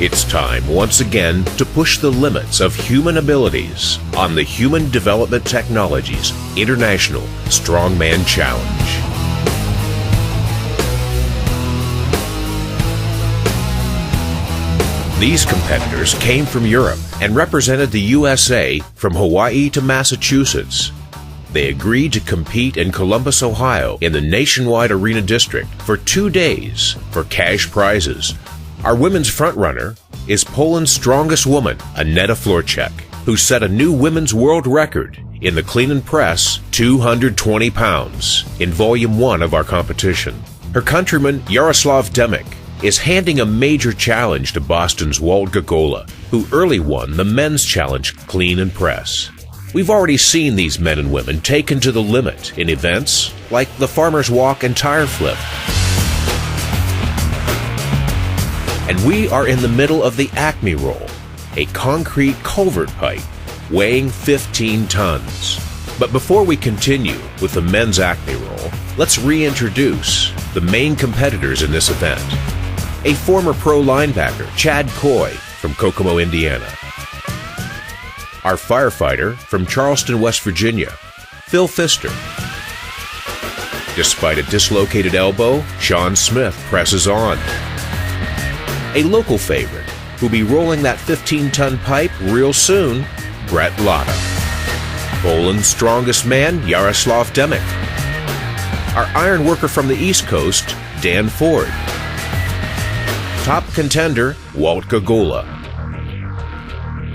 It's time once again to push the limits of human abilities on the Human Development Technologies International Strongman Challenge. These competitors came from Europe and represented the USA from Hawaii to Massachusetts. They agreed to compete in Columbus, Ohio in the Nationwide Arena District for 2 days for cash prizes. Our women's frontrunner is Poland's strongest woman, Aneta Florczek, who set a new women's world record in the clean and press 220 pounds in Volume 1 of our competition. Her countryman, Jaroslav Demek, is handing a major challenge to Boston's Walt Gagola, who early won the men's challenge clean and press. We've already seen these men and women taken to the limit in events like the Farmer's Walk and Tire Flip. And we are in the middle of the Acme Roll, a concrete culvert pipe weighing 15 tons. But before we continue with the men's Acme Roll, let's reintroduce the main competitors in this event. A former pro linebacker, Chad Coy from Kokomo, Indiana. Our firefighter from Charleston, West Virginia, Phil Pfister. Despite a dislocated elbow, Sean Smith presses on. A local favorite who'll be rolling that 15-ton pipe real soon, Brett Latta. Poland's strongest man, Jaroslav Demek. Our iron worker from the East Coast, Dan Ford. Top contender, Walt Gagola.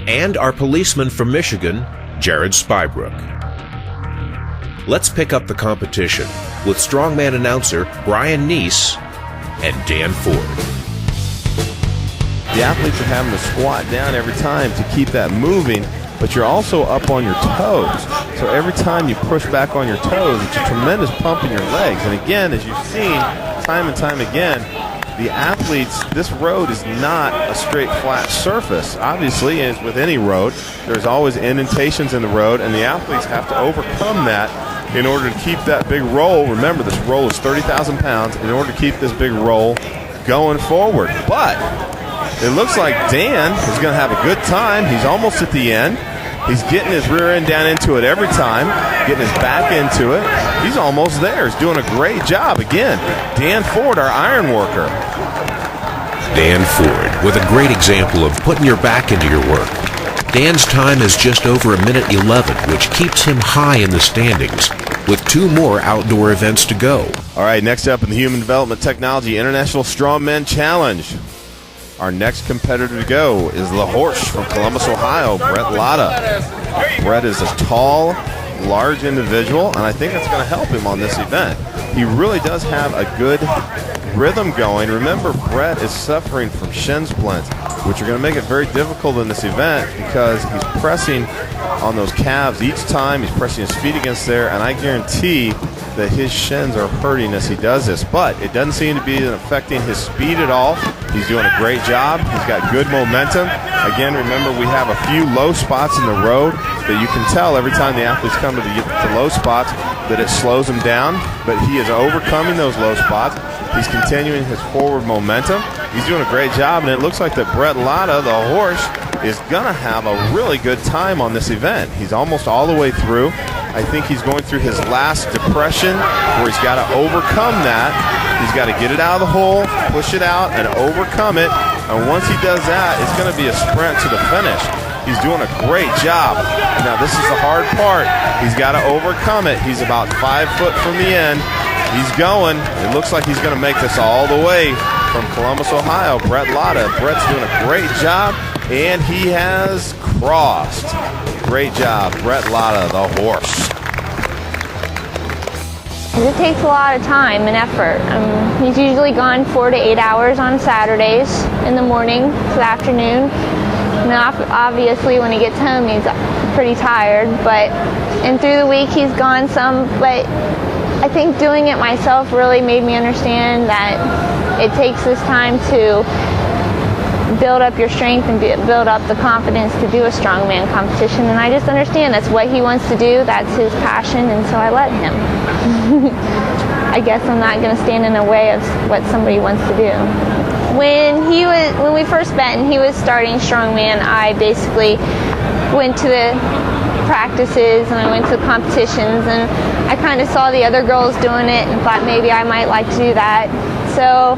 And our policeman from Michigan, Jared Spybrook. Let's pick up the competition with strongman announcer Brian Neese and Dan Ford. The athletes are having to squat down every time to keep that moving, but you're also up on your toes. So every time you push back on your toes, it's a tremendous pump in your legs. And again, as you've seen time and time again, the athletes, this road is not a straight flat surface. Obviously, as with any road, there's always indentations in the road, and the athletes have to overcome that in order to keep that big roll. Remember, this roll is 30,000 pounds in order to keep this big roll going forward. But it looks like Dan is going to have a good time. He's almost at the end. He's getting his rear end down into it every time, getting his back into it. He's almost there. He's doing a great job. Again, Dan Ford, our iron worker. Dan Ford, with a great example of putting your back into your work. Dan's time is just over 1:11, which keeps him high in the standings, with 2 more outdoor events to go. All right, next up in the Human Development Technology International Strongman Challenge. Our next competitor to go is the horse from Columbus, Ohio, Brett Latta. Brett is a tall, large individual, and I think that's going to help him on this event. He really does have a good rhythm going. Remember, Brett is suffering from shin splints, which are going to make it very difficult in this event because he's pressing on those calves each time. He's pressing his feet against there, and I guarantee that his shins are hurting as he does this, but it doesn't seem to be affecting his speed at all. He's doing a great job. He's got good momentum. Again, remember, we have a few low spots in the road that you can tell every time the athletes come to the low spots that it slows them down, but he is overcoming those low spots. He's continuing his forward momentum. He's doing a great job, and it looks like that Brett Latta, the horse, is going to have a really good time on this event. He's almost all the way through. I think he's going through his last depression where he's got to overcome that. He's got to get it out of the hole, push it out, and overcome it. And once he does that, it's going to be a sprint to the finish. He's doing a great job. Now, this is the hard part. He's got to overcome it. He's about 5 foot from the end. He's going. It looks like he's going to make this all the way from Columbus, Ohio. Brett Latta. Brett's doing a great job, and he has crossed. Great job, Brett Latta, the horse. It takes a lot of time and effort. He's usually gone 4 to 8 hours on Saturdays in the morning to the afternoon. Now, obviously, when he gets home, he's pretty tired. And through the week, he's gone some. But I think doing it myself really made me understand that it takes this time to build up your strength and build up the confidence to do a strongman competition. And I just understand that's what he wants to do. That's his passion, and so I let him. I guess I'm not going to stand in the way of what somebody wants to do. When we first met and he was starting Strongman, I basically went to the practices and I went to the competitions, and I kind of saw the other girls doing it and thought maybe I might like to do that. So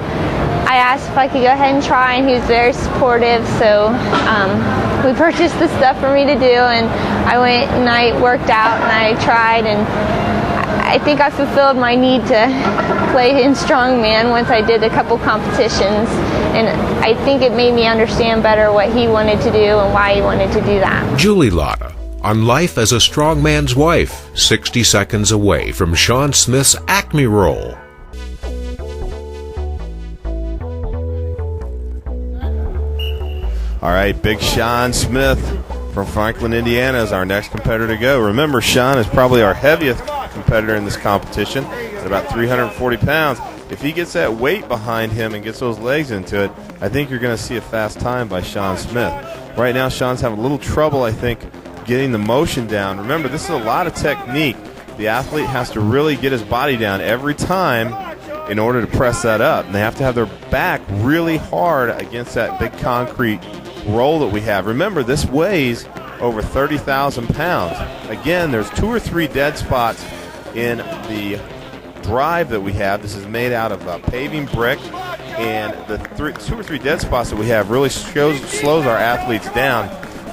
I asked if I could go ahead and try, and he was very supportive. So we purchased the stuff for me to do, and I went and I worked out and I tried, and I think I fulfilled my need to play in Strongman once I did a couple competitions, and I think it made me understand better what he wanted to do and why he wanted to do that. Julie Lotta on life as a strongman's wife, 60 seconds away from Sean Smith's Acme role. All right, Big Sean Smith from Franklin, Indiana is our next competitor to go. Remember, Sean is probably our heaviest competitor in this competition at about 340 pounds. If he gets that weight behind him and gets those legs into it, I think you're going to see a fast time by Sean Smith. Right now, Sean's having a little trouble, I think, getting the motion down. Remember, this is a lot of technique. The athlete has to really get his body down every time in order to press that up. And they have to have their back really hard against that big concrete roll that we have. Remember, this weighs over 30,000 pounds. Again, there's 2 or 3 dead spots in the drive that we have. This is made out of paving brick, and the 2 or 3 dead spots that we have really slows our athletes down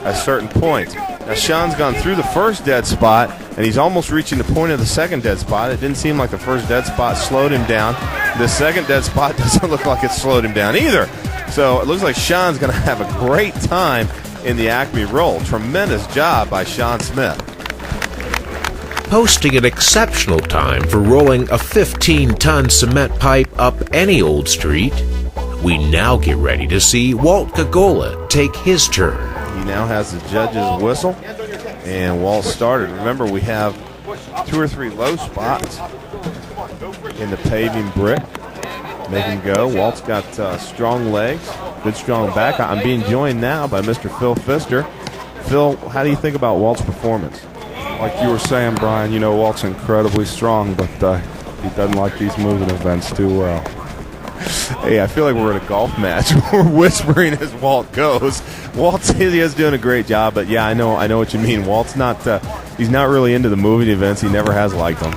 at certain points. Now, Sean's gone through the first dead spot, and he's almost reaching the point of the second dead spot. It didn't seem like the first dead spot slowed him down. The second dead spot doesn't look like it slowed him down either. So it looks like Sean's going to have a great time in the Acme roll. Tremendous job by Sean Smith. Posting an exceptional time for rolling a 15-ton cement pipe up any old street, we now get ready to see Walt Gagola take his turn. He now has the judge's whistle, and Walt started. Remember, we have 2 or 3 low spots in the paving brick. Make him go. Walt's got strong legs, good strong back. I'm being joined now by Mr. Phil Pfister. Phil, how do you think about Walt's performance? Like you were saying, Brian, you know, Walt's incredibly strong, but he doesn't like these moving events too well. Hey, I feel like we're at a golf match. We're whispering as Walt goes. Walt he is doing a great job, but yeah, I know what you mean. Walt's not he's not really into the moving events. He never has liked them.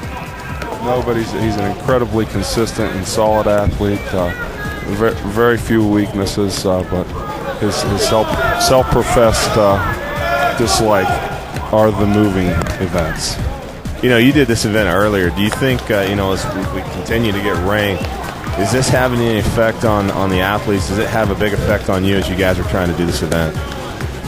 No, but he's an incredibly consistent and solid athlete. Very few weaknesses, but his self-professed dislike are the moving events. You know, you did this event earlier. Do you think, as we continue to get rain, is this having any effect on the athletes? Does it have a big effect on you as you guys are trying to do this event?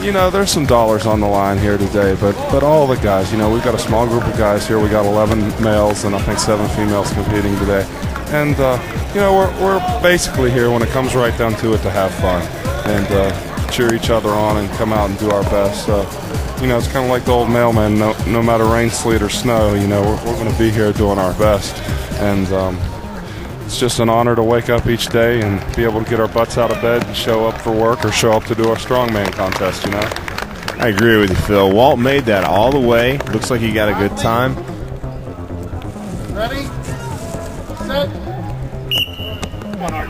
You know, there's some dollars on the line here today, but all the guys, you know, we've got a small group of guys here. We got 11 males and I think 7 females competing today. And, we're basically here when it comes right down to it to have fun and cheer each other on and come out and do our best. It's kind of like the old mailman, no matter rain, sleet, or snow, we're going to be here doing our best. And it's just an honor to wake up each day and be able to get our butts out of bed and show up for work or show up to do our strongman contest, I agree with you, Phil. Walt made that all the way. Looks like he got a good time. Ready? Set. Come on, Art.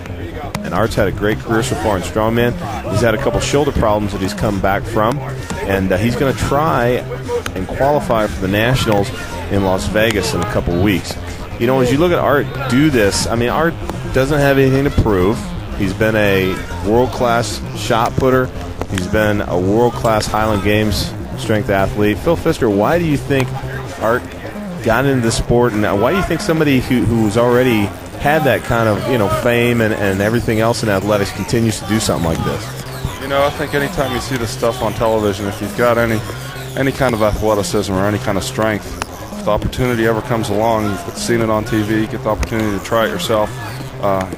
There you go. And Art's had a great career so far in Strongman. He's had a couple shoulder problems that he's come back from. And he's going to try and qualify for the Nationals in Las Vegas in a couple weeks. As you look at Art do this, Art doesn't have anything to prove. He's been a world-class shot putter. He's been a world-class Highland Games strength athlete. Phil Pfister, why do you think Art got into the sport, and why do you think somebody who's already had that kind of fame and everything else in athletics continues to do something like this? I think anytime you see this stuff on television, if you've got any kind of athleticism or any kind of strength, if the opportunity ever comes along, you've seen it on TV, you get the opportunity to try it yourself,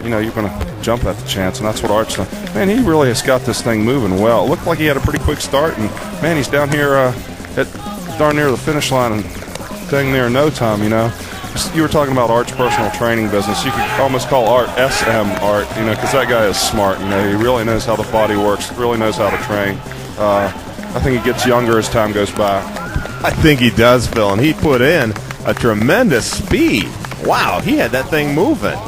you're going to jump at the chance, and that's what Art's done. Man, he really has got this thing moving well. It looked like he had a pretty quick start, and, man, he's down here at darn near the finish line in dang near no time, You were talking about Art's personal training business. You could almost call Art SM Art, because that guy is smart. He really knows how the body works, really knows how to train. I think he gets younger as time goes by. I think he does, Phil, and he put in a tremendous speed. Wow, he had that thing moving.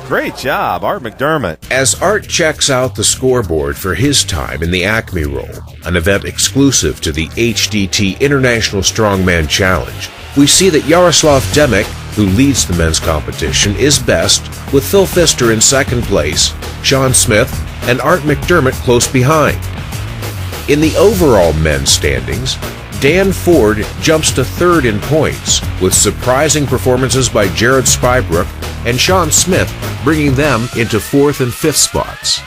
Great job, Art McDermott. As Art checks out the scoreboard for his time in the Acme Roll, an event exclusive to the HDT International Strongman Challenge, we see that Yaroslav Demek, who leads the men's competition, is best, with Phil Pfister in second place, Sean Smith, and Art McDermott close behind. In the overall men's standings, Dan Ford jumps to third in points, with surprising performances by Jared Spybrook and Sean Smith bringing them into fourth and fifth spots.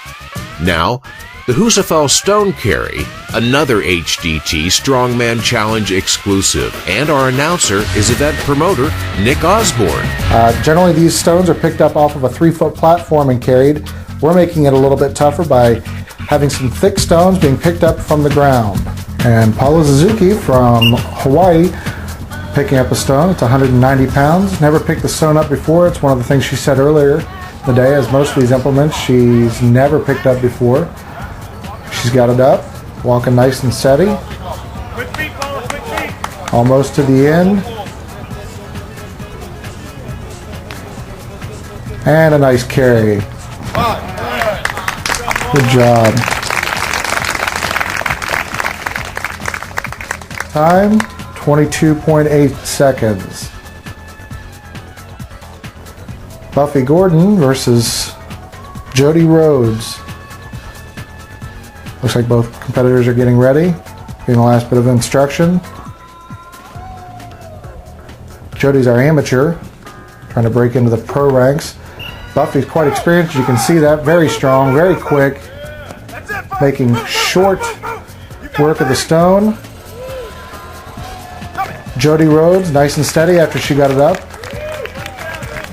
Now, the Husafell Stone Carry, another HDT Strongman Challenge exclusive, and our announcer is event promoter Nick Osborne. Generally, these stones are picked up off of a 3-foot platform and carried. We're making it a little bit tougher by having some thick stones being picked up from the ground. And Paula Suzuki from Hawaii picking up a stone. It's 190 pounds. Never picked the stone up before. It's one of the things she said earlier in the day, as most of these implements she's never picked up before. She's got it up, walking nice and steady. Almost to the end. And a nice carry. Good job. Time, 22.8 seconds. Buffy Gordon versus Jody Rhodes. Looks like both competitors are getting ready, getting the last bit of instruction. Jody's our amateur, trying to break into the pro ranks. Buffy's quite experienced, you can see that, very strong, very quick, making short work of the stone. Jody Rhodes, nice and steady after she got it up.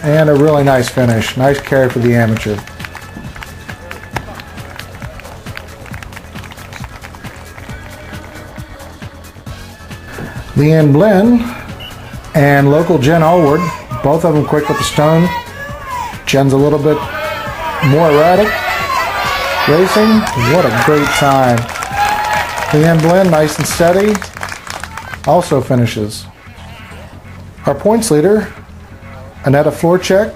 And a really nice finish. Nice carry for the amateur. Leanne Blinn and local Jen Allward, both of them quick with the stone. Jen's a little bit more erratic. Racing, what a great time. Leanne Blinn, nice and steady. Also finishes. Our points leader, Annetta Florchek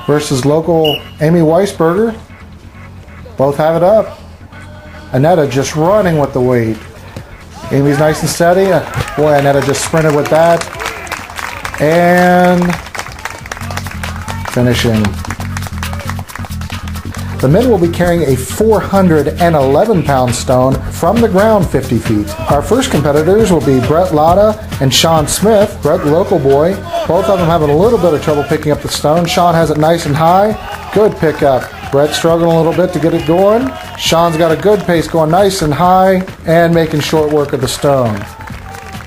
versus local Amy Weisberger. Both have it up. Annetta just running with the weight. Amy's nice and steady. Boy, Annetta just sprinted with that. And finishing. The men will be carrying a 411-pound stone from the ground 50 feet. Our first competitors will be Brett Lotta and Sean Smith. Brett, the local boy. Both of them having a little bit of trouble picking up the stone. Sean has it nice and high. Good pickup. Brett struggling a little bit to get it going. Sean's got a good pace going nice and high and making short work of the stone.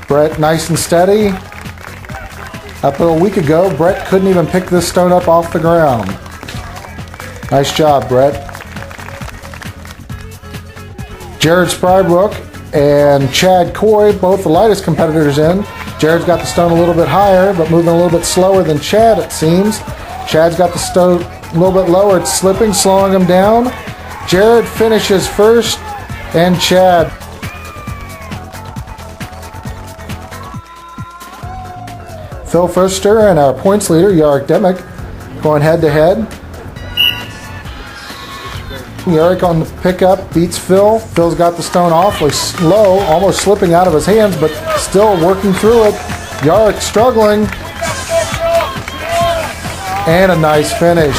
Brett nice and steady. Up a week ago, Brett couldn't even pick this stone up off the ground. Nice job, Brett. Jared Sprybrook and Chad Coy, both the lightest competitors in. Jared's got the stone a little bit higher, but moving a little bit slower than Chad, it seems. Chad's got the stone a little bit lower. It's slipping, slowing him down. Jared finishes first, and Chad. Phil Pfister and our points leader, Yarek Demek, going head-to-head. Yarek on the pickup beats Phil. Phil's got the stone awfully slow, almost slipping out of his hands, but still working through it. Yarek struggling. And a nice finish.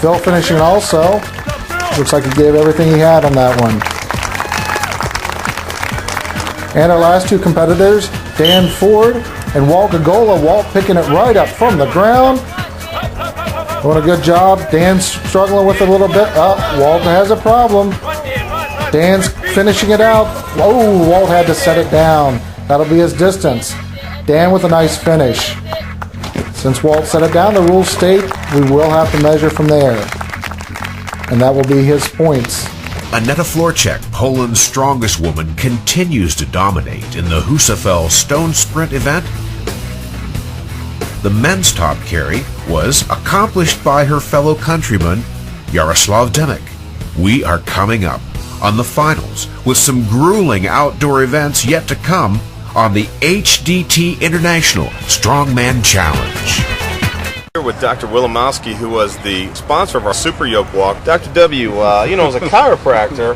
Phil finishing also. Looks like he gave everything he had on that one. And our last two competitors, Dan Ford and Walt Gagola. Walt picking it right up from the ground. Doing a good job. Dan's struggling with it a little bit. Walt has a problem. Dan's finishing it out. Oh, Walt had to set it down. That'll be his distance. Dan with a nice finish. Since Walt set it down, the rules state we will have to measure from there. And that will be his points. Annetta Florchek, Poland's strongest woman, continues to dominate in the Husafell Stone Sprint event. The men's top carry was accomplished by her fellow countryman, Yaroslav Demek. We are coming up on the finals with some grueling outdoor events yet to come on the HDT International Strongman Challenge. Here with Dr. Wilimowski, who was the sponsor of our Super Yoke Walk. Dr. W, as a chiropractor,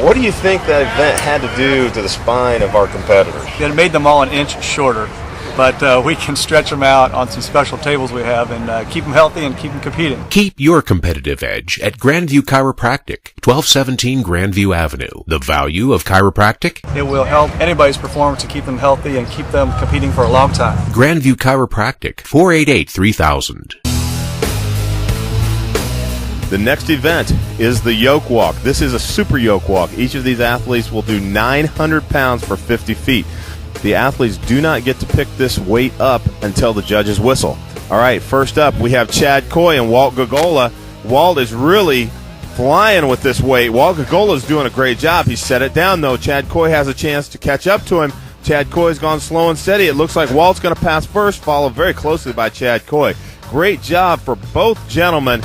what do you think that event had to do to the spine of our competitors? It made them all an inch shorter, but we can stretch them out on some special tables we have and keep them healthy and keep them competing. Keep your competitive edge at Grandview Chiropractic, 1217 Grandview Avenue. The value of chiropractic? It will help anybody's performance to keep them healthy and keep them competing for a long time. Grandview Chiropractic, 488-3000. The next event is the Yoke Walk. This is a Super Yoke Walk. Each of these athletes will do 900 pounds for 50 feet. The athletes do not get to pick this weight up until the judges whistle. All right, first up, we have Chad Coy and Walt Gogola. Walt is really flying with this weight. Walt Gogola is doing a great job. He set it down, though. Chad Coy has a chance to catch up to him. Chad Coy's gone slow and steady. It looks like Walt's going to pass first, followed very closely by Chad Coy. Great job for both gentlemen.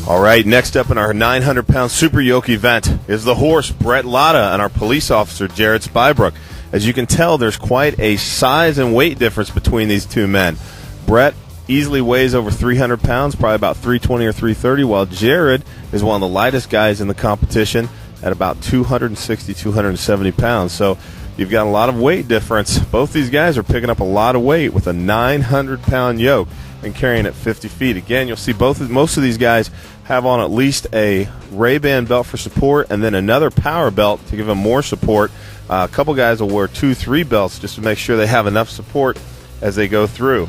All right, next up in our 900-pound Super Yoke event is the horse, Brett Lotta, and our police officer, Jared Spybrook. As you can tell, there's quite a size and weight difference between these two men. Brett easily weighs over 300 pounds, probably about 320 or 330, while Jared is one of the lightest guys in the competition at about 260, 270 pounds. So you've got a lot of weight difference. Both these guys are picking up a lot of weight with a 900-pound yoke and carrying it 50 feet. Again, you'll see most of these guys have on at least a Ray-Ban belt for support and then another power belt to give them more support. A couple guys will wear 2-3 belts just to make sure they have enough support as they go through.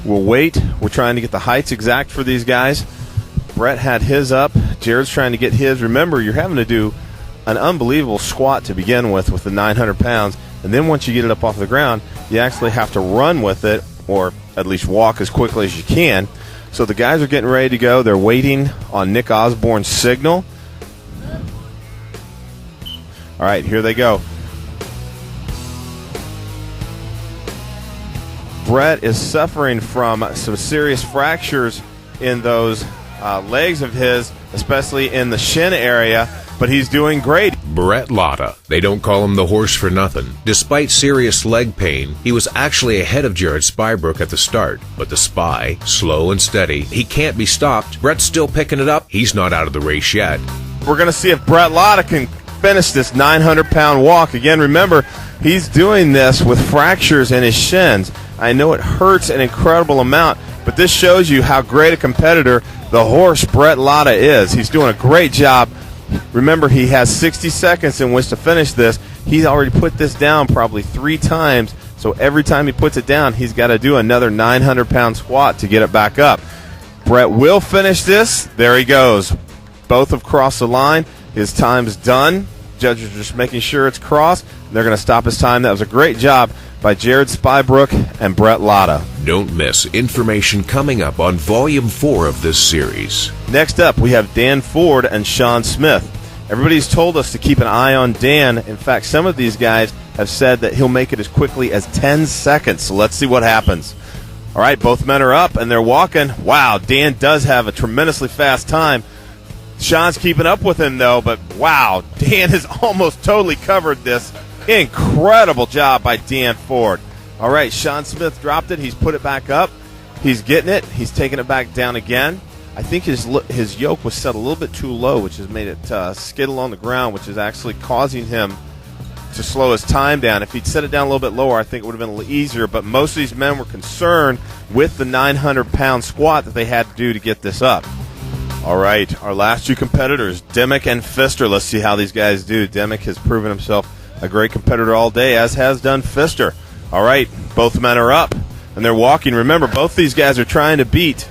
We'll wait. We're trying to get the heights exact for these guys. Brett had his up. Jared's trying to get his. Remember, you're having to do an unbelievable squat to begin with the 900 pounds, and then once you get it up off the ground, you actually have to run with it, or at least walk as quickly as you can. So the guys are getting ready to go. They're waiting on Nick Osborne's signal. All right, here they go. Brett is suffering from some serious fractures in those legs of his, especially in the shin area, but he's doing great. Brett Lotta. They don't call him the horse for nothing. Despite serious leg pain, he was actually ahead of Jared Spybrook at the start. But the Spy, slow and steady, he can't be stopped. Brett's still picking it up. He's not out of the race yet. We're going to see if Brett Lotta can finish this 900-pound walk. Again, remember, he's doing this with fractures in his shins. I know it hurts an incredible amount, but this shows you how great a competitor the horse Brett Lotta is. He's doing a great job. Remember, he has 60 seconds in which to finish this. He's already put this down probably 3 times, so every time he puts it down, he's got to do another 900-pound squat to get it back up. Brett will finish this. There he goes. Both have crossed the line. His time's done. Judges are just making sure it's crossed. They're going to stop his time. That was a great job by Jared Spybrook and Brett Lotta. Don't miss information coming up on Volume 4 of this series. Next up, we have Dan Ford and Sean Smith. Everybody's told us to keep an eye on Dan. In fact, some of these guys have said that he'll make it as quickly as 10 seconds. So let's see what happens. All right, both men are up, and they're walking. Wow, Dan does have a tremendously fast time. Sean's keeping up with him, though, but wow, Dan has almost totally covered this. Incredible job by Dan Ford. All right, Sean Smith dropped it. He's put it back up. He's getting it. He's taking it back down again. I think his yoke was set a little bit too low, which has made it skittle on the ground, which is actually causing him to slow his time down. If he'd set it down a little bit lower, I think it would have been a little easier, but most of these men were concerned with the 900-pound squat that they had to do to get this up. All right, our last two competitors, Demick and Pfister. Let's see how these guys do. Demick has proven himself a great competitor all day, as has done Pfister. All right, both men are up, and they're walking. Remember, both these guys are trying to beat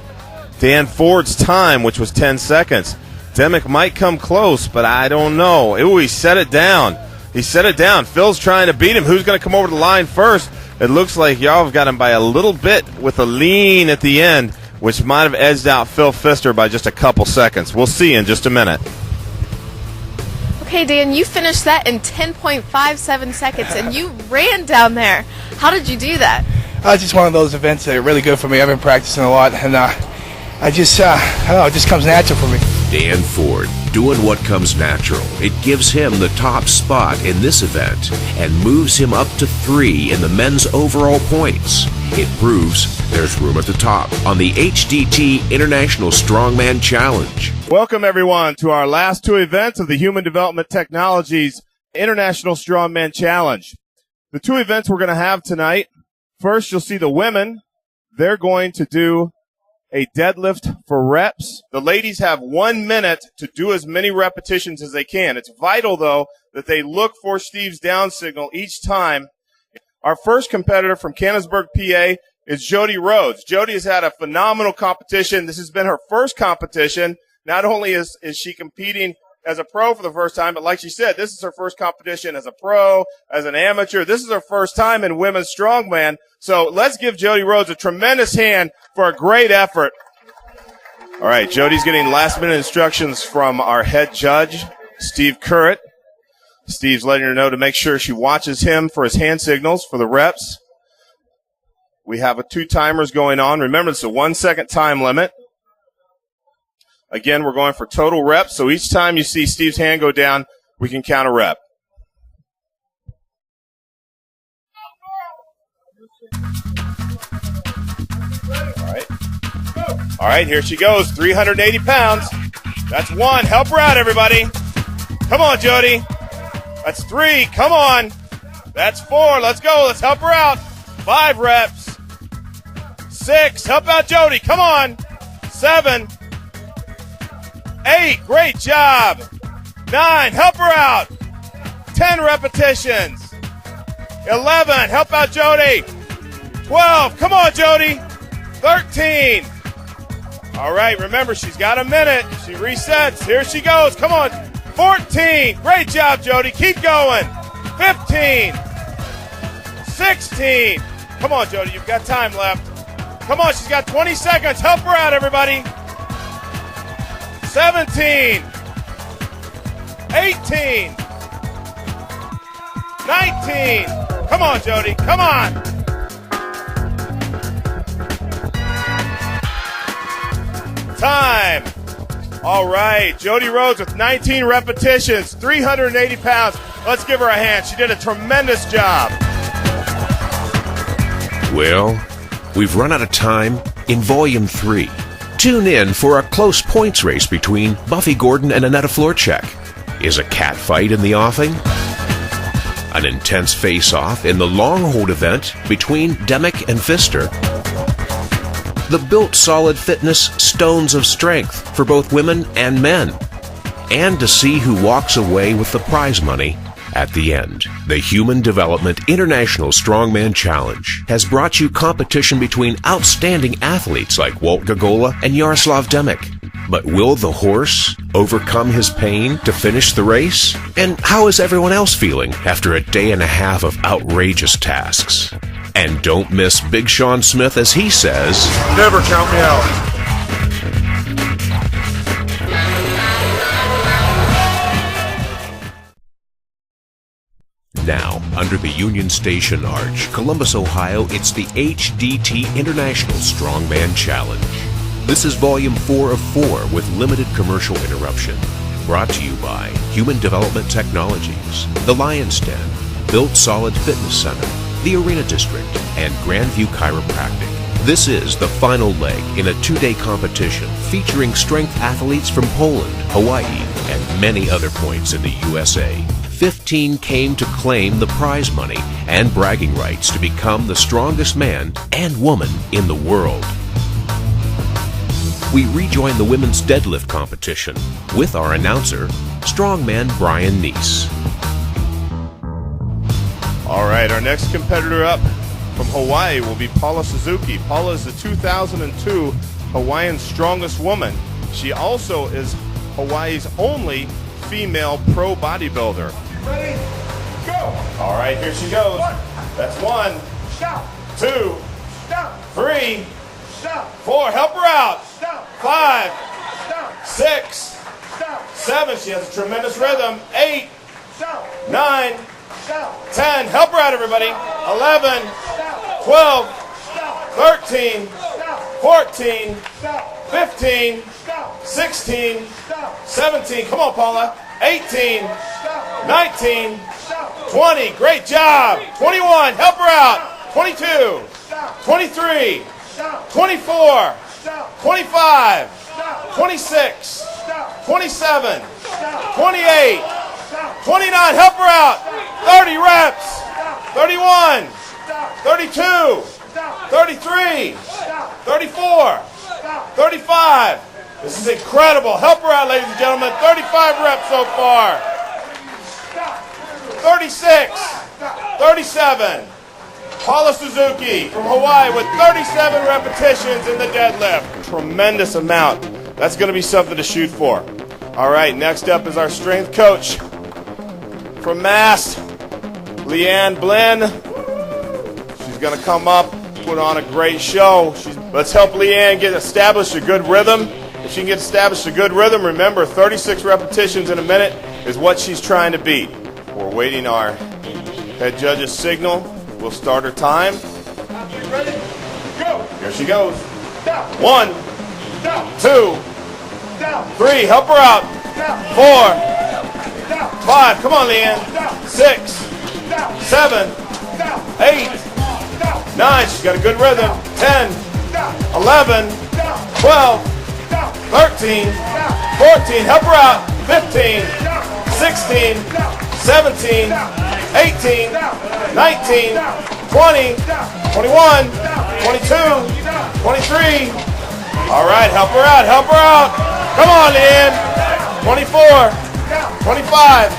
Dan Ford's time, which was 10 seconds. Demick might come close, but I don't know. Ooh, he set it down. He set it down. Phil's trying to beat him. Who's going to come over the line first? It looks like y'all have got him by a little bit with a lean at the end, which might have edged out Phil Pfister by just a couple seconds. We'll see in just a minute. Okay, Dan, you finished that in 10.57 seconds, and you ran down there. How did you do that? It's just one of those events that are really good for me. I've been practicing a lot, and I don't know, it just comes natural for me. Dan Ford, doing what comes natural. It gives him the top spot in this event and moves him up to 3 in the men's overall points. It proves there's room at the top on the HDT International Strongman Challenge. Welcome, everyone, to our last two events of the Human Development Technologies International Strongman Challenge. The two events we're going to have tonight, first you'll see the women. They're going to do a deadlift for reps. The ladies have 1 minute to do as many repetitions as they can. It's vital, though, that they look for Steve's down signal each time. Our first competitor from Canonsburg, PA, is Jody Rhodes. Jody has had a phenomenal competition. This has been her first competition. Not only is she competing as a pro for the first time, but like she said, this is her first competition as a pro, as an amateur. This is her first time in women's strongman. So let's give Jody Rhodes a tremendous hand for a great effort. All right, Jody's getting last-minute instructions from our head judge, Steve Currett. Steve's letting her know to make sure she watches him for his hand signals for the reps. We have 2 timers going on. Remember, it's a 1 second time limit. Again, we're going for total reps, so each time you see Steve's hand go down, we can count a rep. All right, here she goes, 380 pounds. That's 1. Help her out, everybody. Come on, Jody. That's 3. Come on. That's 4. Let's go. Let's help her out. 5 reps. 6. Help out Jody. Come on. 7. 8. Great job. 9. Help her out. 10 repetitions. 11. Help out Jody. 12. Come on, Jody. 13. All right, remember, she's got a minute. She resets. Here she goes. Come on. 14. Great job, Jody. Keep going. 15. 16. Come on, Jody. You've got time left. Come on. She's got 20 seconds. Help her out, everybody. 17. 18. 19. Come on, Jody. Come on. Time. All right, Jody Rhodes with 19 repetitions, 380 pounds. Let's give her a hand. She did a tremendous job. Well, we've run out of time in Volume 3. Tune in for a close points race between Buffy Gordon and Annetta Florchek. Is a cat fight in the offing? An intense face-off in the long hold event between Demick and Pfister. The Built Solid Fitness Stones of Strength for both women and men. And to see who walks away with the prize money at the end. The Human Development International Strongman Challenge has brought you competition between outstanding athletes like Walt Gagola and Yaroslav Demick. But will the horse overcome his pain to finish the race? And how is everyone else feeling after a day and a half of outrageous tasks? And don't miss Big Sean Smith as he says, Never count me out. Now, under the Union Station Arch, Columbus, Ohio, it's the HDT International Strongman Challenge. This is Volume 4 of 4 with limited commercial interruption. Brought to you by Human Development Technologies, The Lion's Den, Built Solid Fitness Center, the Arena District, and Grandview Chiropractic. This is the final leg in a 2-day competition featuring strength athletes from Poland, Hawaii, and many other points in the USA. 15 came to claim the prize money and bragging rights to become the strongest man and woman in the world. We rejoin the women's deadlift competition with our announcer, Strongman Brian Neese. All right, our next competitor up from Hawaii will be Paula Suzuki. Paula is the 2002 Hawaiian Strongest Woman. She also is Hawaii's only female pro bodybuilder. Ready? Go! All right, here she goes. That's 1, Stop! 2, Stop! 3, Stop! 4. Help her out. Stop! 5, Stop! 6, Stop! 7. She has a tremendous rhythm. 8, Stop! 9, Stop! 10. Help her out, everybody. 11, Stop! 12, Stop! 13, Stop! 14, Stop! 15, Stop! 16, Stop! 17. Come on, Paula. 18, Stop! 19, Stop! 20. Great job. 21. Help her out. 22, Stop! 23, 24, 25, 26, 27, 28, 29, help her out, 30 reps, 31, 32, 33, 34, 35. This is incredible. Help her out, ladies and gentlemen. 35 reps so far. 36, 37. Paula Suzuki from Hawaii with 37 repetitions in the deadlift. Tremendous amount. That's going to be something to shoot for. All right, next up is our strength coach from Mass, Leanne Blinn. She's going to come up, put on a great show. Let's help Leanne get established a good rhythm. If she can get established a good rhythm, remember 36 repetitions in a minute is what she's trying to beat. We're waiting our head judge's signal. We'll start her time. Ready? Go. Here she goes. Down. 1, Down. 2, Down. 3. Help her out. Down. 4, Down. 5. Come on, Leanne. 6, Down. 7, Down. 8, Down. 9. She's got a good rhythm. 10, Down. 11, Down. 12, Down. 13, 14. Help her out. 15, 16, 17, 18, 19, 20, 21, 22, 23. All right, help her out, help her out. Come on, Leanne. 24, 25,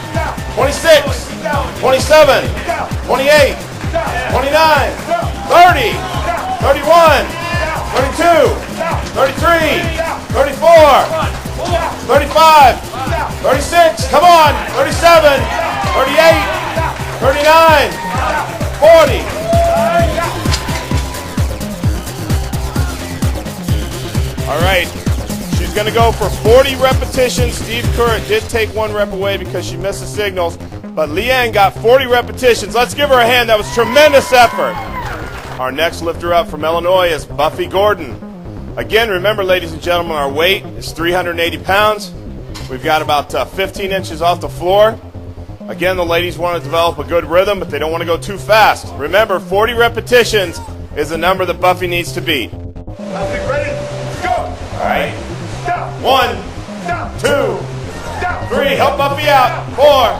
26, 27, 28, 29, 30, 31, 32, 33, 34, 35, 36, come on, 37, 38, 39, 40. All right, she's going to go for 40 repetitions. Steve Currett did take 1 rep away because she missed the signals, but Leanne got 40 repetitions. Let's give her a hand. That was tremendous effort. Our next lifter up from Illinois is Buffy Gordon. Again, remember, ladies and gentlemen, our weight is 380 pounds. We've got about 15 inches off the floor. Again, the ladies want to develop a good rhythm, but they don't want to go too fast. Remember, 40 repetitions is the number that Buffy needs to beat. Buffy, ready? Go. All right. Down. 1, Down. 2, Down. 3. Help Buffy out. 4,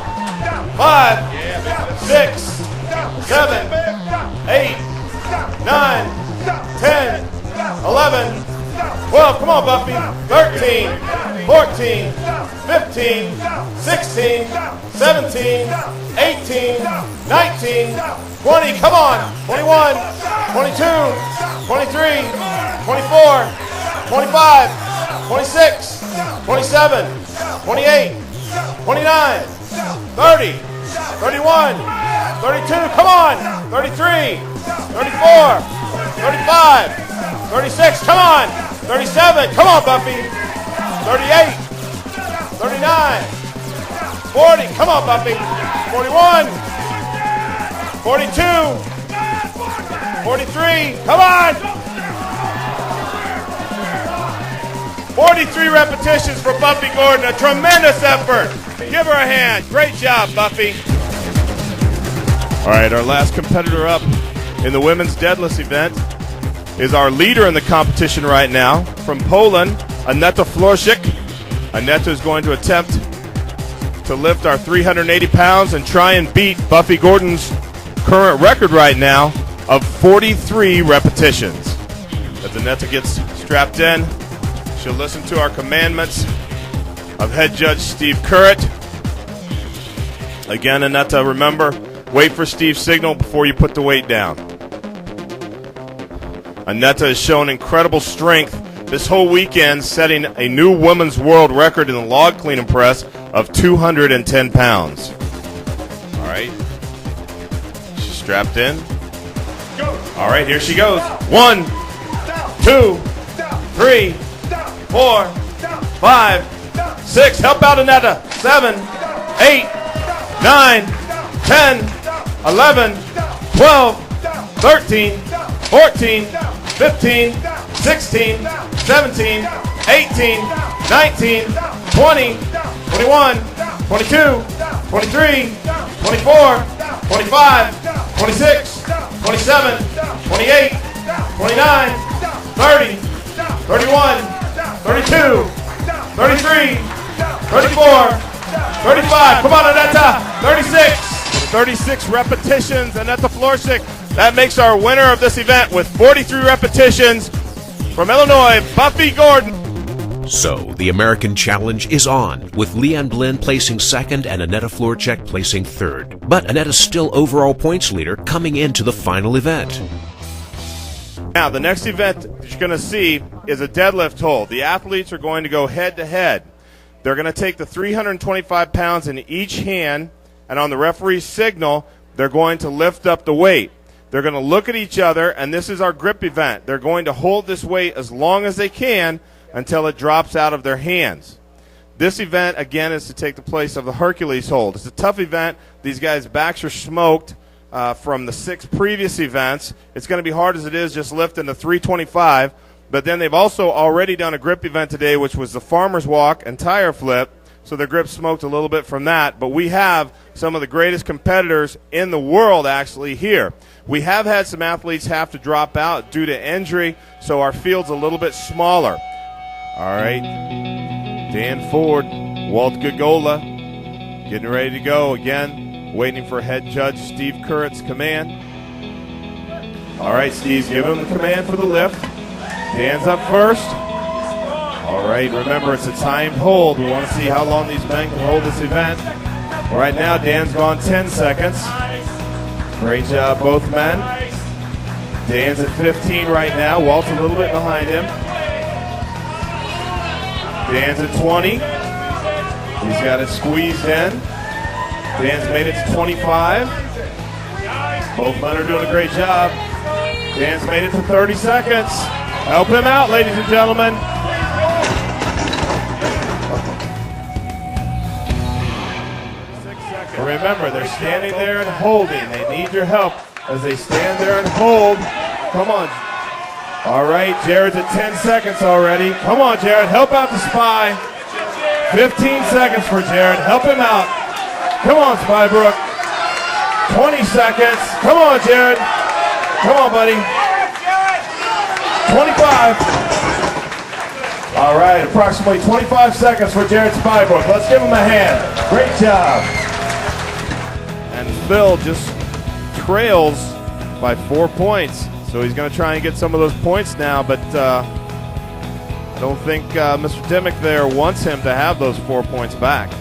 5, 6, 7, 8, 9, 10, 11, 12. Come on, Buffy. 13, 14, 15, 16, 17, 18, 19, 20. Come on. 21, 22, 23, 24, 25, 26, 27, 28, 29, 30, 31, 32. Come on. 33, 34, 35, 36. Come on. 37. Come on, Buffy. 38, 39, 40. Come on, Buffy. 41, 42, 43. Come on. 43 repetitions for Buffy Gordon. A tremendous effort. Give her a hand. Great job, Buffy. All right, our last competitor up in the women's deadlift event is our leader in the competition right now from Poland, Aneta Florczyk. Aneta is going to attempt to lift our 380 pounds and try and beat Buffy Gordon's current record right now of 43 repetitions. As Aneta gets strapped in, she'll listen to our commandments of head judge Steve Currett. Again, Aneta, remember, wait for Steve's signal before you put the weight down. Aneta has shown incredible strength this whole weekend, setting a new women's world record in the log clean and press of 210 pounds. All right. She's strapped in. All right, here she goes. 1, 2, 3, 4, 5, 6. Help out, Aneta. 7, 8, 9, 10, 11, 12, 13, 14, 15, 16, 17, 18, 19, 20, 21, 22, 23, 24, 25, 26, 27, 28, 29, 30, 31, 32, 33, 34, 35. Come on, Aneta. 36. 36 repetitions, Aneta Florczyk. That makes our winner of this event with 43 repetitions from Illinois, Buffy Gordon. So, the American Challenge is on, with Leanne Blinn placing second and Aneta Florczyk placing third. But Aneta's still overall points leader coming into the final event. Now, the next event that you're going to see is a deadlift hold. The athletes are going to go head-to-head. They're going to take the 325 pounds in each hand, and on the referee's signal, they're going to lift up the weight. They're going to look at each other, and this is our grip event. They're going to hold this weight as long as they can until it drops out of their hands. This event, again, is to take the place of the Hercules hold. It's a tough event. These guys' backs are smoked from the 6 previous events. It's going to be hard as it is just lifting the 325, but then they've also already done a grip event today, which was the farmer's walk and tire flip, so their grip smoked a little bit from that. But we have some of the greatest competitors in the world actually here. We have had some athletes have to drop out due to injury, so our field's a little bit smaller. All right, Dan Ford, Walt Gagola, getting ready to go again, waiting for head judge Steve Curritt's command. All right, Steve's giving him the command for the lift. Dan's up first. All right, remember it's a timed hold. We want to see how long these men can hold this event. Right now, Dan's gone 10 seconds. Great job, both men. Dan's at 15 right now. Walt's a little bit behind him. Dan's at 20. He's got it squeezed in. Dan's made it to 25. Both men are doing a great job. Dan's made it to 30 seconds. Help him out, ladies and gentlemen. Remember, they're standing there and holding. They need your help as they stand there and hold. Come on. All right, Jared's at 10 seconds already. Come on, Jared, help out the Spy. 15 seconds for Jared. Help him out. Come on, Spybrook. 20 seconds. Come on, Jared. Come on, buddy. 25. All right, approximately 25 seconds for Jared Spybrook. Let's give him a hand. Great job. And Phil just trails by 4 points. So he's going to try and get some of those points now, but I don't think Mr. Dimmick there wants him to have those 4 points back.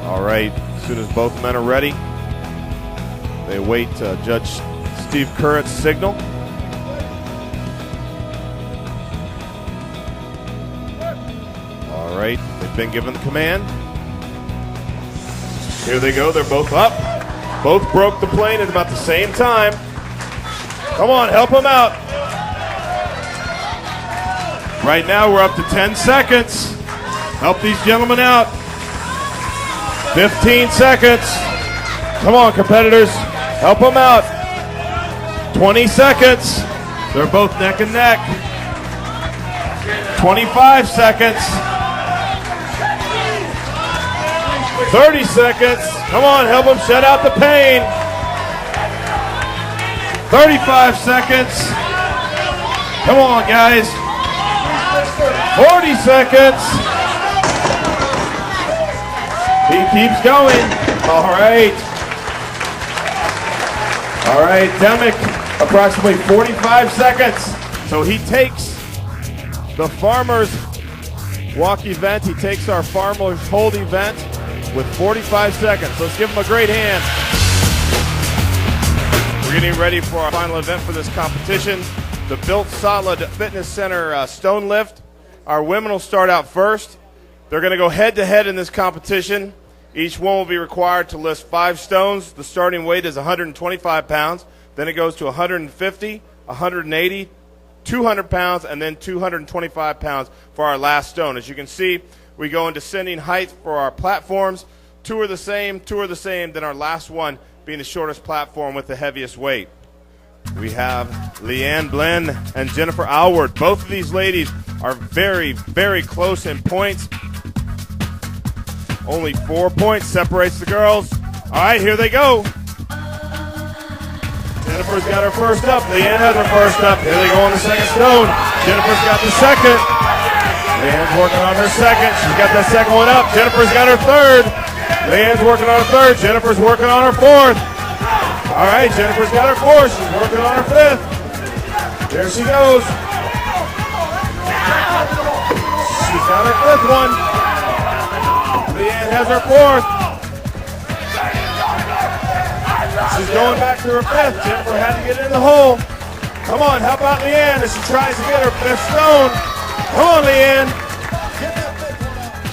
All right, as soon as both men are ready, they wait Judge Steve Curritt's signal. All right, they've been given the command. Here they go, they're both up. Both broke the plane at about the same time. Come on, help them out. Right now we're up to 10 seconds. Help these gentlemen out. 15 seconds. Come on, competitors. Help them out. 20 seconds. They're both neck and neck. 25 seconds. 30 seconds. Come on, help them shut out the pain. 35 seconds. Come on, guys. 40 seconds. He keeps going. All right. All right, Demick, approximately 45 seconds. So he takes the Farmers Walk event. He takes our Farmers Hold event with 45 seconds. Let's give him a great hand. We're getting ready for our final event for this competition, the Built Solid Fitness Center Stone Lift. Our women will start out first. They're going to go head-to-head in this competition. Each one will be required to lift 5 stones. The starting weight is 125 pounds. Then it goes to 150, 180, 200 pounds, and then 225 pounds for our last stone. As you can see, we go in descending height for our platforms. 2 are the same, then our last one being the shortest platform with the heaviest weight. We have Leanne Blinn and Jennifer Alward. Both of these ladies are very, very close in points. Only 4 points separates the girls. All right, here they go. 10 Jennifer's got her first up. Leanne has her first up. Here they go on the second stone. Jennifer's got the second. Leanne's working on her second. She's got that second one up. Jennifer's got her third. Leanne's working on her third. Jennifer's working on her fourth. All right, Jennifer's got her fourth. She's working on her fifth. There she goes. She's got her fifth one. Leanne has her fourth. She's going back to her fifth. Jennifer had to get in the hole. Come on, how about Leanne as she tries to get her fifth stone? Come on, Leanne.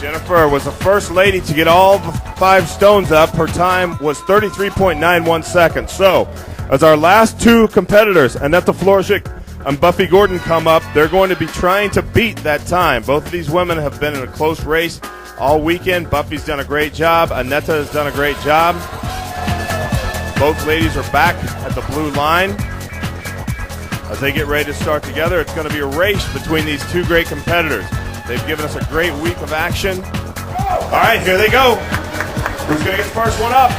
Jennifer was the first lady to get all 5 stones up. Her time was 33.91 seconds. So, as our last 2 competitors, Annette Florschik and Buffy Gordon, come up, they're going to be trying to beat that time. Both of these women have been in a close race all weekend. Buffy's done a great job. Annette has done a great job. Both ladies are back at the blue line. As they get ready to start together, it's going to be a race between these 2 great competitors. They've given us a great week of action. All right, here they go. Who's going to get the first one up?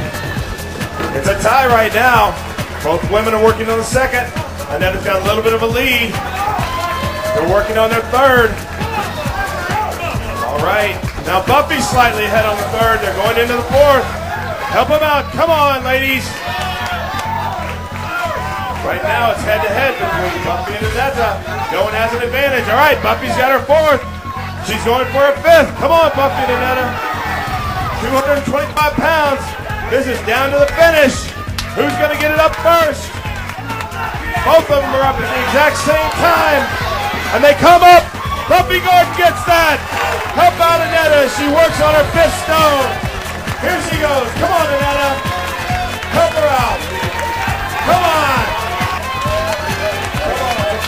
It's a tie right now. Both women are working on the second. Annetta's got a little bit of a lead. They're working on their third. All right. Now Buffy's slightly ahead on the third. They're going into the fourth. Help them out. Come on, ladies. Right now it's head-to-head between Buffy and Annetta. No one has an advantage. All right, Buffy's got her fourth. She's going for her fifth. Come on, Buffy and Annetta. 225 pounds. This is down to the finish. Who's going to get it up first? Both of them are up at the exact same time. And they come up. Buffy Gordon gets that. Help out Annetta as she works on her fifth stone. Here she goes. Come on, Annetta. Help her out. Come on.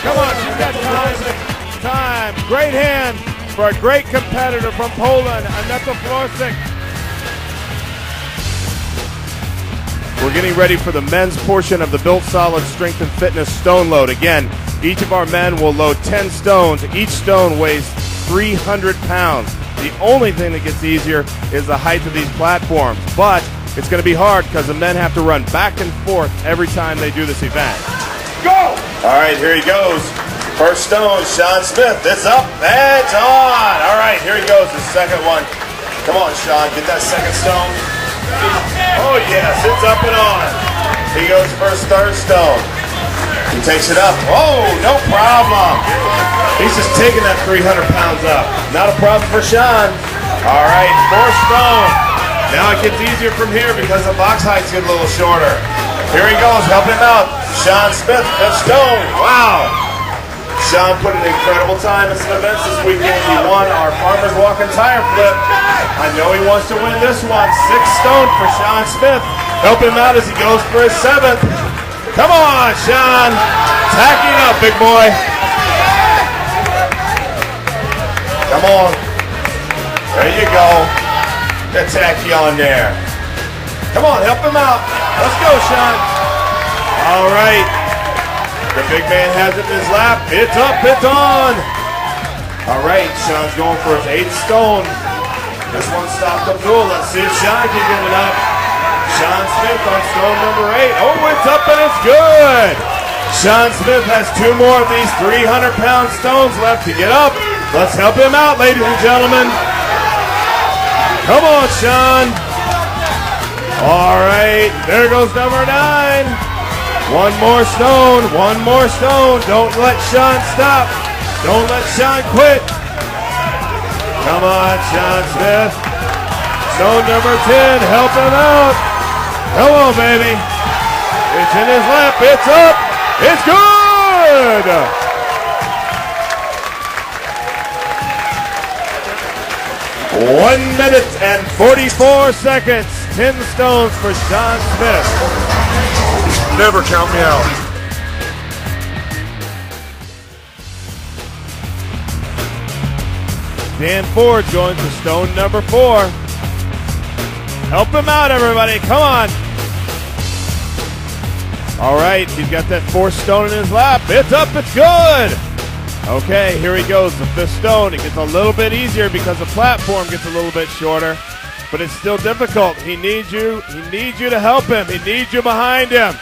Come on, she's got time. Great hand for a great competitor from Poland, Annette Florschik. We're getting ready for the men's portion of the Built Solid Strength and Fitness stone load. Again, each of our men will load 10 stones. Each stone weighs 300 pounds. The only thing that gets easier is the height of these platforms, but it's going to be hard because the men have to run back and forth every time they do this event. Go! All right, here he goes. First stone, Sean Smith. It's up. It's on. All right, here he goes. The second one. Come on, Sean. Get that second stone. Oh, yes. It's up and on. He goes for his third stone. He takes it up. Oh, no problem. He's just taking that 300 pounds up. Not a problem for Sean. All right, fourth stone. Now it gets easier from here because the box heights get a little shorter. Here he goes, helping him out. Sean Smith, fifth stone. Wow. Sean put an incredible time in some events this weekend. He won our Farmer's Walk and Tire Flip. I know he wants to win this one. 6 stone for Sean Smith. Help him out as he goes for his 7th. Come on, Sean. Tacking up, big boy. Come on. There you go. Get tacky on there. Come on, help him out. Let's go, Sean. All right. The big man has it in his lap. It's up, it's on. All right, Sean's going for his 8th stone. This one stopped up duel. Let's see if Sean can get it up. Sean Smith on stone number 8. Oh, it's up and it's good. Sean Smith has 2 more of these 300-pound stones left to get up. Let's help him out, ladies and gentlemen. Come on, Sean. All right, there goes number 9. One more stone, one more stone. Don't let Sean stop. Don't let Sean quit. Come on, Sean Smith. Stone number 10, help him out. Come on, baby. It's in his lap, it's up, it's good. 1 minute and 44 seconds. 10 stones for Sean Smith. Never count me out. Dan Ford going to stone number 4. Help him out, everybody. Come on. All right, he's got that 4th stone in his lap. It's up, it's good. Okay, here he goes, the 5th stone. It gets a little bit easier because the platform gets a little bit shorter, but it's still difficult. He needs you to help him. He needs you behind him.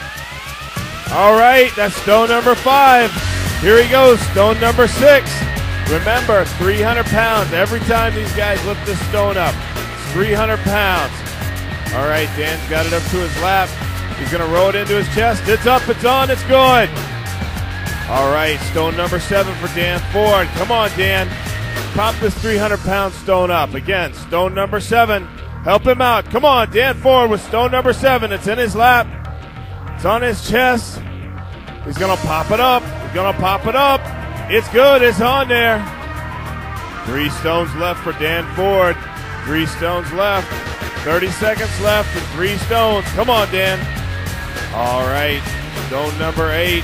All right, that's stone number 5. Here he goes, stone number 6. Remember, 300 pounds every time these guys lift this stone up. It's 300 pounds. All right, Dan's got it up to his lap. He's going to roll it into his chest. It's up, it's on, it's good. All right, stone number 7 for Dan Ford. Come on, Dan. Pop this 300-pound stone up. Again, stone number 7. Help him out. Come on, Dan Ford with stone number 7. It's in his lap. It's on his chest. He's going to pop it up. He's going to pop it up. It's good. It's on there. 3 stones left for Dan Ford. 3 stones left. 30 seconds left and 3 stones. Come on, Dan. All right. Stone number 8.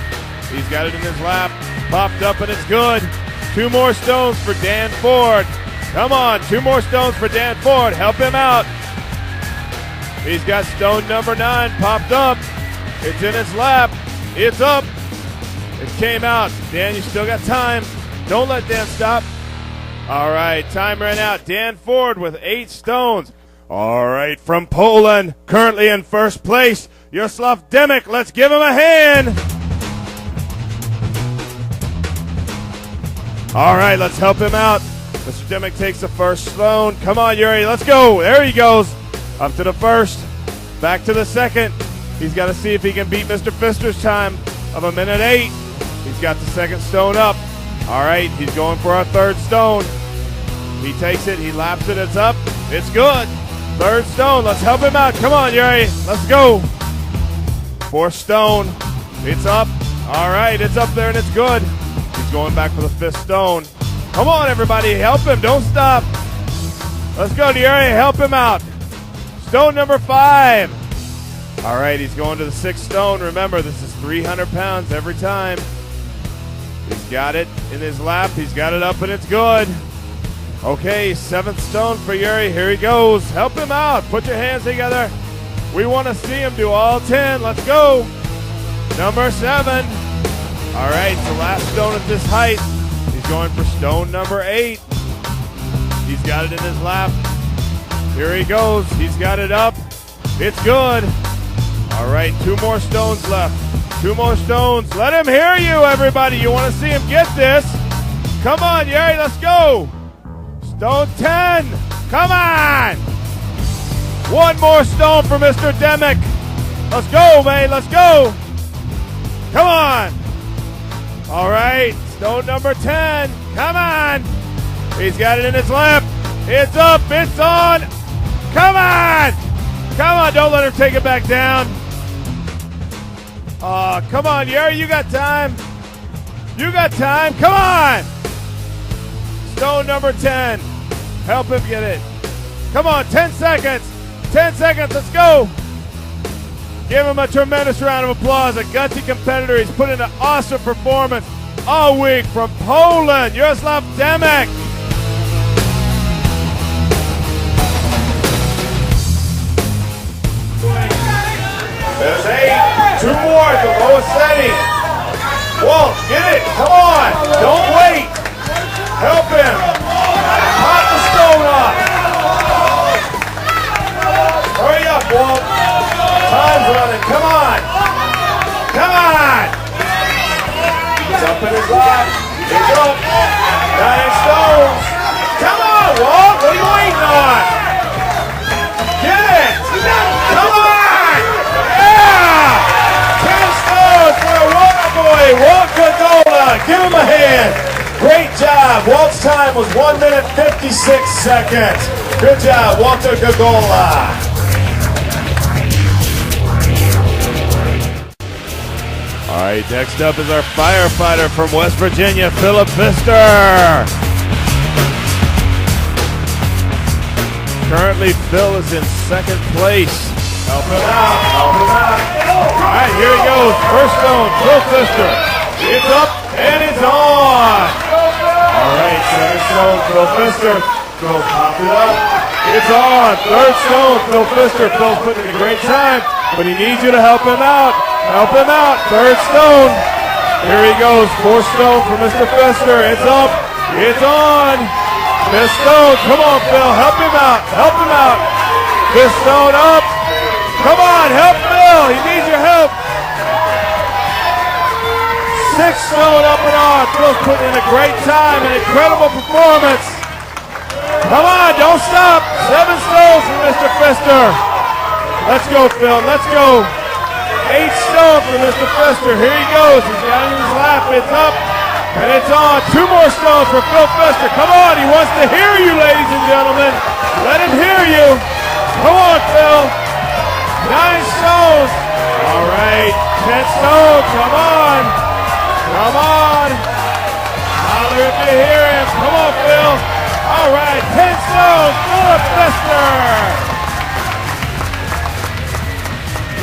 He's got it in his lap. Popped up and it's good. 2 more stones for Dan Ford. Come on. 2 more stones for Dan Ford. Help him out. He's got stone number 9 popped up. It's in his lap. It's up. It came out. Dan, you still got time. Don't let Dan stop. All right, time ran out. Dan Ford with 8 stones. All right, from Poland, currently in first place, Jaroslav Demek. Let's give him a hand. All right, let's help him out. Mr. Demek takes the first stone. Come on, Yuri, let's go. There he goes. Up to the first. Back to the second. He's got to see if he can beat Mr. Pfister's time of 1:08. He's got the second stone up. All right, he's going for our 3rd stone. He takes it, he laps it, it's up. It's good. 3rd stone, let's help him out. Come on, Yuri, let's go. 4th stone, it's up. All right, it's up there and it's good. He's going back for the 5th stone. Come on, everybody, help him, don't stop. Let's go, Yuri, help him out. Stone number 5. All right, he's going to the 6th stone. Remember, this is 300 pounds every time. He's got it in his lap. He's got it up, and it's good. Okay, 7th stone for Yuri. Here he goes. Help him out. Put your hands together. We want to see him do all 10. Let's go. Number 7. All right, it's the last stone at this height. He's going for stone number 8. He's got it in his lap. Here he goes. He's got it up. It's good. All right, 2 more stones left. 2 more stones. Let him hear you, everybody. You want to see him get this. Come on, Yuri, let's go. Stone 10. Come on. 1 more stone for Mr. Demek. Let's go, man. Let's go. Come on. All right, stone number 10. Come on. He's got it in his lap. It's up. It's on. Come on. Come on. Don't let him take it back down. Come on, Yuri, you got time. You got time. Come on. Stone number 10. Help him get it. Come on, 10 seconds. 10 seconds, let's go. Give him a tremendous round of applause. A gutsy competitor. He's put in an awesome performance all week from Poland, Jaroslav Demek. There's 8. 2 more at the lowest setting. Walt, get it. Come on. Don't wait. Help him. Pop the stone off. Hurry up, Walt. Time's running. Come on. Come on. He's up in his lap. He's up. 9 stones. Come on, Walt. What are you waiting on? Get it. Come on. Yeah. 10 stones for a water boy, Walt Gogola. Give him a hand. Great job. Walt's time was 1 minute 56 seconds. Good job, Walter Gogola. All right, next up is our firefighter from West Virginia, Philip Pfister. Currently, Phil is in 2nd place. Help him out, help him out. All right, here he goes. First stone, Phil Pfister. It's up and it's on. All right, 2nd stone, Phil Pfister. Go pop it up. It's on. 3rd stone, Phil Pfister. Phil's putting in a great time, but he needs you to help him out. Help him out. 3rd stone. Here he goes. 4th stone for Mr. Pfister. It's up. It's on. 5th stone. Come on, Phil. Help him out. Help him out. 5th stone up. Come on. Help Phil. He needs your help. stone up and on. Phil's putting in a great time, an incredible performance. Come on, don't stop. 7 stones for Mr. Pfister. Let's go, Phil. Let's go. 8 stone for Mr. Pfister. Here he goes. He's down in his lap. It's up and it's on. 2 more stones for Phil Pfister. Come on. He wants to hear you, ladies and gentlemen. Let him hear you. Come on, Phil. 9 stones. All right. 10 stones. Come on. Come on. Holler if you hear him. Come on, Phil. All right. 10 stones. Philip Pfister.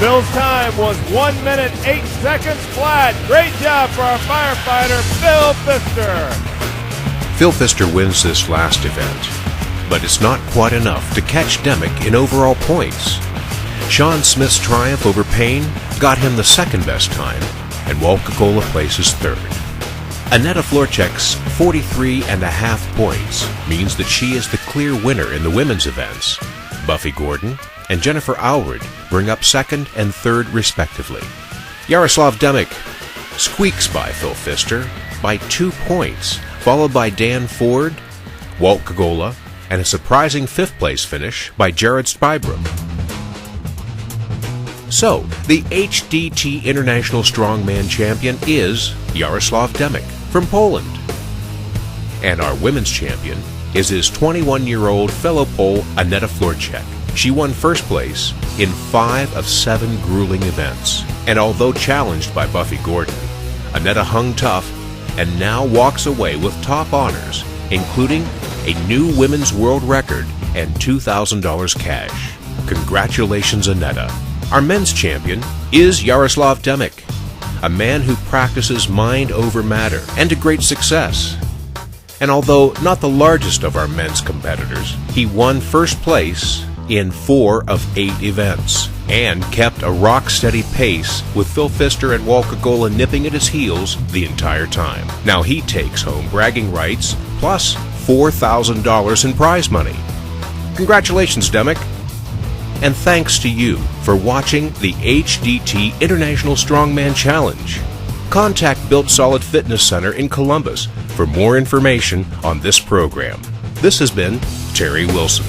Phil's time was 1 minute 8 seconds flat. Great job for our firefighter, Phil Pfister. Phil Pfister wins this last event, but it's not quite enough to catch Demick in overall points. Sean Smith's triumph over Payne got him the second best time, and Walt Gogola places third. Annetta Florchek's 43.5 points means that she is the clear winner in the women's events. Buffy Gordon and Jennifer Alward bring up second and third respectively. Yaroslav Demick squeaks by Phil Pfister by 2 points, followed by Dan Ford, Walt Gogola, and a surprising 5th place finish by Jared Spybrook. So, the HDT International Strongman Champion is Yaroslav Demick from Poland. And our women's champion is his 21-year-old fellow Pole, Annetta Florchek. She won first place in 5 of 7 grueling events. And although challenged by Buffy Gordon, Annetta hung tough and now walks away with top honors, including a new women's world record and $2,000 cash. Congratulations, Annetta. Our men's champion is Yaroslav Demick, a man who practices mind over matter and to great success. And although not the largest of our men's competitors, he won first place in 4 of 8 events and kept a rock-steady pace with Phil Pfister and Walt Gogola nipping at his heels the entire time. Now he takes home bragging rights plus $4,000 in prize money. Congratulations, Demick. And thanks to you for watching the HDT International Strongman Challenge. Contact Built Solid Fitness Center in Columbus for more information on this program. This has been Terry Wilson.